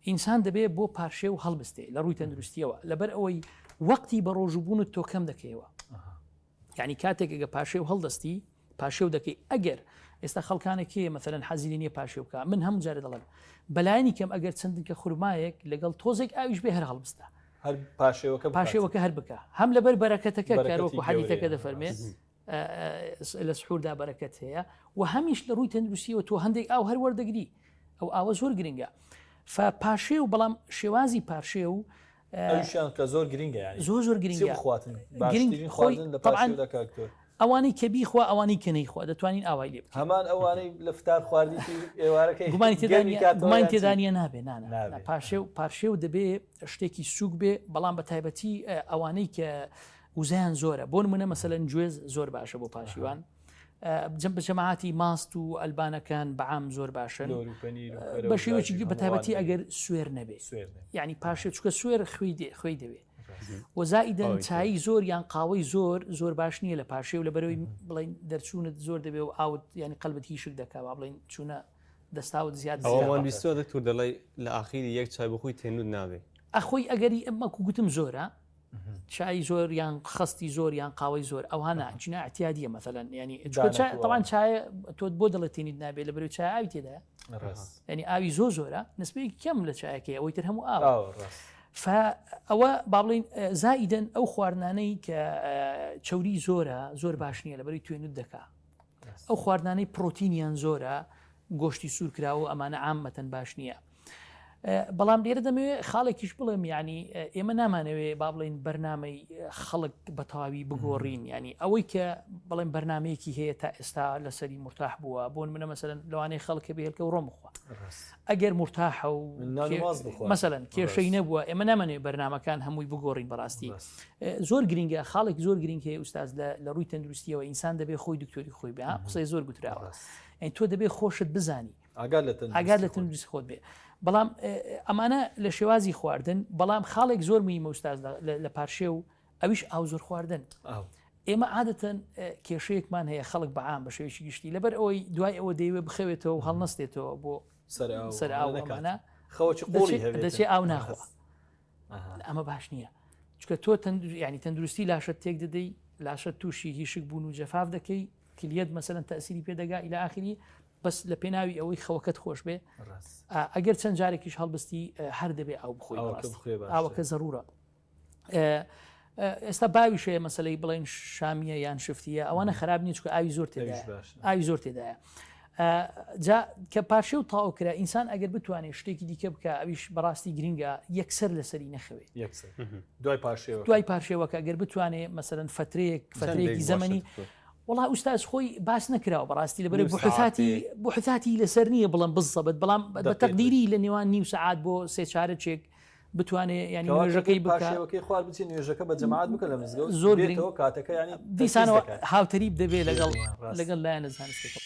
ئینسان دەبێت بۆ پارشێ و هەڵبستێ لە ڕووی تەندروستیەوە لەبەر ئەوەی وەقتی بە ڕۆژبوونت تۆ کەم دەکەیەوە یعنی کاتێک ئەگە پاشێ و هەڵدەستی پاشێ و دەکەی ئەگەر ئێستا خەڵکانێکی مەثەن حەزیری نییە پاشێ بکە من هەموو جارە دەڵێم بەلایانی کەم ئەگەر چەندکە خورمایەک لەگەڵ تۆزێک ئاویش بێ هەر هەڵبستە پاشێوەکە هەر بکە هەم لەبەر بەرەکەتەکە کارۆک و حەدیثەکە دەفەرمێ لە سحوردا بەرەکەت هەیە و هەمیش لە ڕووی تەندروستیەوە تۆ هەندێک ئاو هەر وەردەگری ئەو ئاوە زۆر گرنگە پاشێ و بەڵام شێوازی پاشێ و زۆر گرنگە زۆر گرنگە ئەوانەی کە بیخوا ئەوانەی کە نەیخوا دەتوانین ئاوای لێ هەمان ئەوانەی لە فتار خواردی ئێوارەکەی گومانی تێدانە نابێ پاشێ و دەبێ شتێکی سووک بێ بەڵام بە تایبەتی ئەوانەی کە وزیان زۆرە بۆ نمونە مەسەلەن گوێز زۆر باشە بۆ پاشیوان بە جەماعەتی ماست و ئەلبانەکان بەعام زۆر باشن بە شێوەیەکی بە تایبەتی ئەگەر سوێر نەبێ یعنی پاشێ چکە سوێر خۆی دەوێت وەزائیدەن چایی زۆر یان قاوەی زۆر باش نییە لە پاشێ و لە بەرەوەی بڵین دەرچوونت زۆر دەبێ و ئاوت ینی قەلبت هیشک دەکا بڵین چوونە دەستاوت زیاد دکتۆر دەڵێ لە ئاخیری یەک چای بخۆی تێنود نابێ ئەخۆی ئەگەری ئەمە گوتم زۆرە چای زۆر یان خستی زۆر یان قاوەی زۆر ئەوانە جنا احتیادیە مثلەن ینی طبعا چای تۆ بۆ دەڵێتێنیت نابێ لە بەرەوەی چای ئاوی تێدایە ینی ئاوی زۆرە نسبەیەکی کەم لە چایەکەی ئەوەی تر هەموو ئاو ئەوە با بڵین زائیدەن ئەو خواردانەی کە چەوری زۆر باش نییە لە بەری توێنت دەکا ئەو خواردانەی پرۆتینیان زۆرە گۆشتی سوورکراوە ئەمانە عامەتەن باش نییە بەڵام لێرە دەمەوێت خاڵێکیش بڵێم ینی ئێمە نامانەوێ با بڵین بەرنامەی خەڵک بە تەواوی بگۆڕین ینی ئەوەی کە بڵێن بەرنمەیەکی هەیە تا ئێستا لەسەری مرتاح بووە بۆ منە مەسەرەن لەوانەیە خەڵکە بێلکە و ڕۆم بخوا ئەگەر مرتاحە و مەسەرەن کێشەی نەبووە ئێمە نامانێت بەرنمەکان هەمووی بگۆڕین بەڕاستی زۆر گرنگە خاڵێک زۆر گرنگ هەیە ئوستاز لە ڕووی تەندروستیەوە ئینسان دەبێت خۆی دکتۆری خۆی بێ قسەی زۆر گوتراوە ئەین تۆ دەبێت خۆشت بزانی ئاگاد لە تەندروستی خۆت بێ بەڵام ئەمانە لە شێوازی خواردن بەڵام خاڵێک زۆر میمە ئوستاز لە پارشێ و ئەویش ئاو زۆر خواردن ئێمە عادەتەن کێشەیەکمان هەیە خەڵک بەعام بە شێوەیەکی گشتی لەبەر ئەوەی دوای ئەوە دەیوێت بخەوێتەوە و هەڵنەستێتەوە بۆ سەر ئاوەکانە دەچێ ئاو ناخوا ئەمە باش نییە چکە تۆ ینی تەندروستی لاشت تێک دەدەی لاشت تووشی هیشک بوون و جەفاف دەکەی کلیەت مەسەرەن تەسیری پێدەگا ئیلا ئاخری بەس لە پێناوی ئەوەی خەوەکەت خۆش بێ ئەگەر چەند جارێکیش هەڵبستی هەر دەبێ ئەو بخۆی ئاوەکە زەرورە ئێستا باوی شەیە مەسلەی بڵێن شامیە یان شفتیە ئەوانە خراپ نیە چکە ئاوی زۆر تێدایە جا کە پاشێ و تاوکرا ئینسان ئەگەر بتوانێت شتێکی دیکە بکە ئەویش بەڕاستی گرنگە یەکسەر لەسەری نەخەوێت دوای پاشێوەکە ئەگەر بتوانێت مەسەرەن فترەیەکی زەمەنی والله ئوستاز خۆی باس نەکراوە بەڕاستی لەبەر بحثاتی لەسەر نییە بڵم بزەبت بەڵام بە تەقدیری لە نێوان نیم سەعات بۆ سێ چارەچێک بتوانێت ینی نوێژەکەی بکەوەکەی خوارد بچین نوێژەکە بە جەماعەت بکە لە مزگەوت زۆر کاتەکە ینی دیسانەوە هاوتەریب دەبێت لەگەڵ لایەنە زانستەکە